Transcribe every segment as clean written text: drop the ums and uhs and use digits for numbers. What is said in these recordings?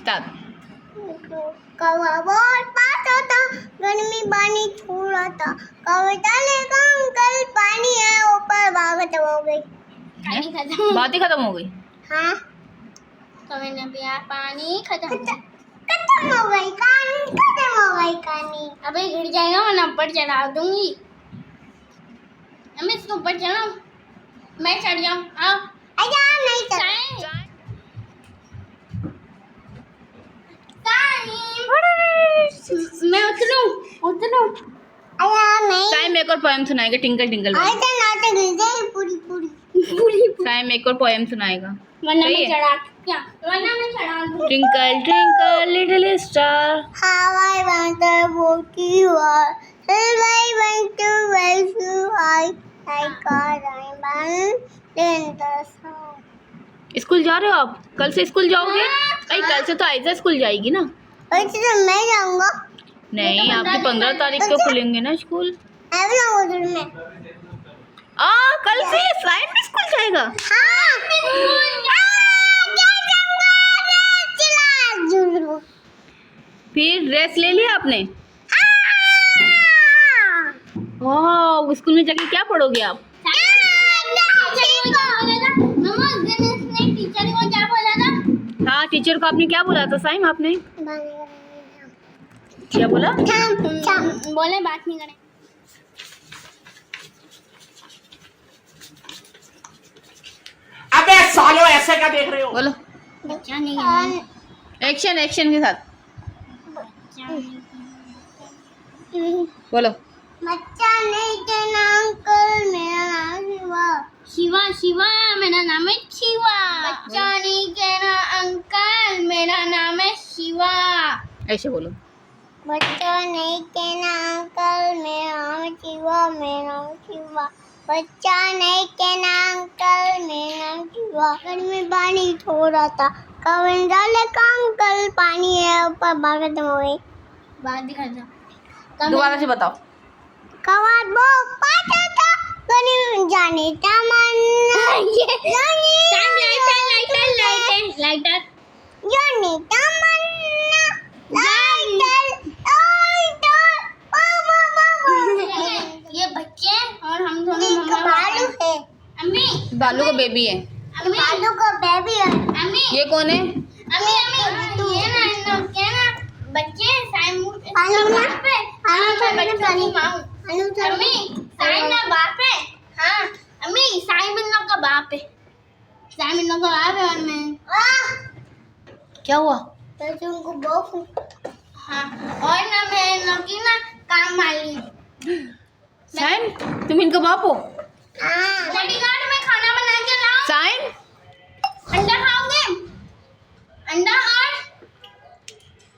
Start. कौवा बहुत पास होता, गर्मी पानी छोड़ा था, कौवे डाले का अंकल पानी है ऊपर, बात हो गई। बात ही खत्म हो गई। हाँ कौवे ने पिया पानी खत्म खत्म हो गई कहानी। अबे गिर जाएगा वरना ऊपर चढ़ा दूंगी। मैं इसको ऊपर चढ़ाऊं, मैं चढ़ जाऊं। आओ आजा नहीं चल। मैं उतरूं आजा नहीं। टाइम एक और पोएम सुनाएगा टिंकल टिंकल। आजा नाटक गिर जाए पूरी। टाइम एक और पोएम सुनाएगा। वरना सही मैं है। चढ़ा दूं। Twinkle twinkle little star, How I wonder what you are, how I want to raise you high, like a diamond in the sun. School जा रहे हो आप? कल से स्कूल जाओगे? अरे कल से तो आयजा स्कूल जाएगी ना। वैसे तो मैं जाऊंगा। नहीं, आपके 15 तारीख को खुलेंगे ना स्कूल। मैं भी जाऊंगा उधर में। कल से साइड में स्कूल जाएगा। हाँ फिर ड्रेस ले लिया आपने? ओह, स्कूल में जाके क्या पढ़ोगे आप? टीचर को क्या बोला था? हाँ, टीचर को आपने क्या बोला था साइम? आपने क्या बोला? बोले बात नहीं करें। अबे सालो ऐसे क्या देख रहे हो? बोलो। बच्चा नहीं कहना। एक्शन एक्शन के साथ बोलो। बच्चा नहीं कहना अंकल, मेरा नाम शिवा। शिवा मेरा नाम है शिवा। बच्चा नहीं कहना अंकल, मेरा नाम है शिवा। ऐसे बोलो। बच्चा नहीं कहना अंकल, मेरा नाम शिवा, मेरा नाम शिवा। बच्चा नहीं कहना अंकल, मेरा नाम शिवा। घर में पानी छोड़ा था, कौवे डाले का अंकल पानी है ऊपर, बात हो गई। बात दिखा दो। दोबारा से बताओ। कौवा बहुत पास होता, गर्मी में जाने तमन्ना, लाइटर जाने तमन्ना, ये बच्चे और हम दोनों एक बालू है। अम्मी बालू का बेबी है। अम्मी बालू का बेबी है। अम्मी ये कौन है? अम्मी ये ना क्या ना बच्चे साइमन आलू ना पे बच्चों की माँ। अम्मी साइमन का बाप है। हाँ अम्मी साइमन का बाप है। साइमन का बाप है। और मैं क्या हुआ? तुमको बहुत हाँ और ना मैं नौकी ना काम वाली साइम, तुम इनका बाप हो? बॉडीगार्ड में खाना बना के लाओ। साइम, अंडा खाओगे? अंडा और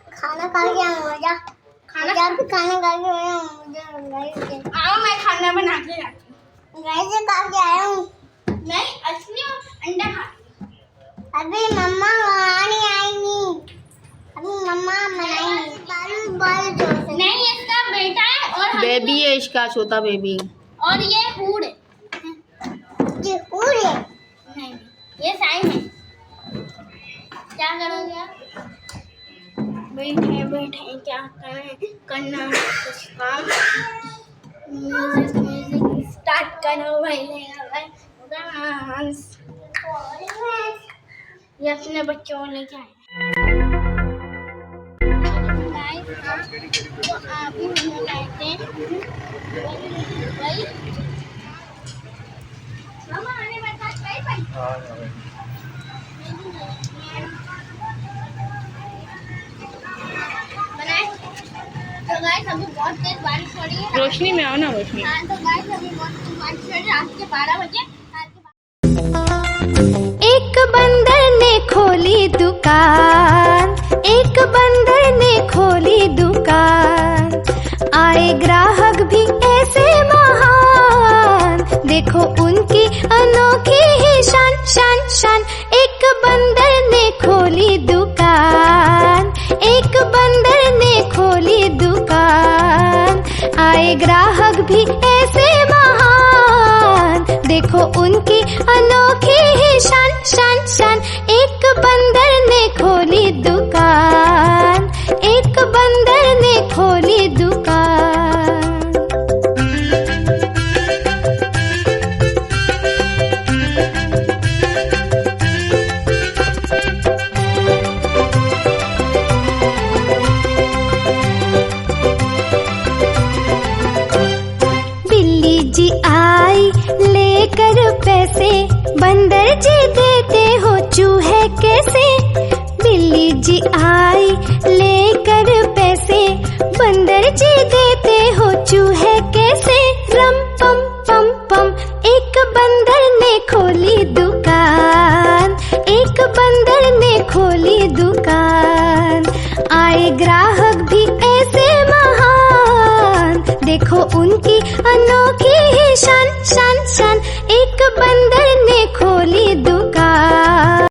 खाना खा के मजा खाना भी खाना खा के आया हूँ। मुझे आओ मैं खाना बना के लाती हूँ। घर से खा के आया हूँ। नहीं असली अंडा खा। अभी मम्मा बनानी आएंगी, अभी मम्मा बनाएंगी। बालू नहीं इसका बेटा है और बेबी है इसका, छोटा बेबी। और ये हूड है। ये पूरे नहीं ये साइन है। क्या करोगे आप? बैठे क्या करें, करना कुछ काम। म्यूजिक स्टार्ट करो भाई। डांस ये अपने बच्चों को लेके आए। तो आप ही हम लाए थे भाई। मामा आने बता भाई। बनाए तो गाइस अभी बहुत तेज बारिश हो रही है। रोशनी में आओ ना, रोशनी। हाँ तो गाइस अभी बहुत तेज बारिश हो रही है। रात के 12 बजे। एक बंदर ने खोली दुकान, एक बंदर ने खोली दुकान, आए ग्राहक भी ऐसे महान, देखो उनकी अनोखी ही शान शान शान। एक बंदर ने खोली दुकान, एक बंदर ने खोली दुकान, आए ग्राहक भी ऐसे महान, देखो उनकी अनोखी ही शान शान शान। एक बंदर ने खोली दुकान। कैसे। बिल्ली जी आई लेकर पैसे, बंदर जी देते हो चूहे कैसे। रम पम पम पम, एक बंदर ने खोली दुकान, एक बंदर ने खोली दुकान। आए ग्राहक भी ऐसे महान, देखो उनकी अनोखी शान शान शान।